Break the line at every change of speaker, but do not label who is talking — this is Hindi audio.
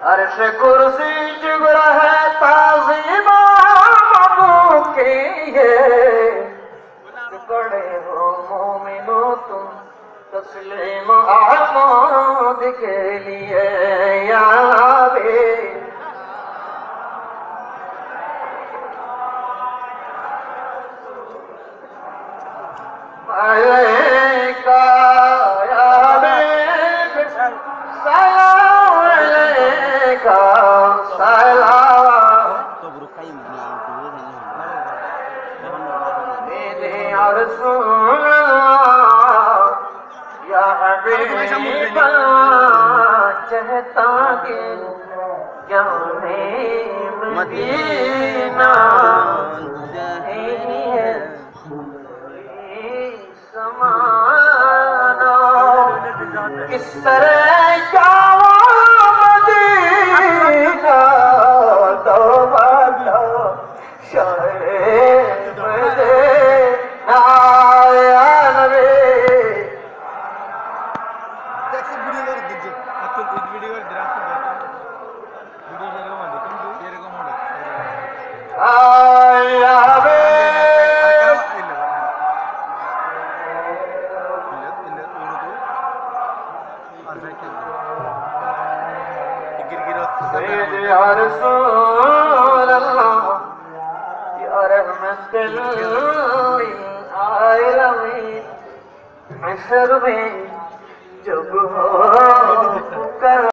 अर्श कुर्सी जुगर है ताज़ीमा के ये बड़े हो मोमिनो तुम तस्लीम अहमद के लिए या बे अलैका या बे सलाम मेरे रसूल या हबीब चाहता दिल जाने मदीना है समाना किस तरह जाओ मदीना तो बता शहरे मदीना या नबी या रसूल अल्लाह या रहमतुल लिल आलमीन हशर में जब हो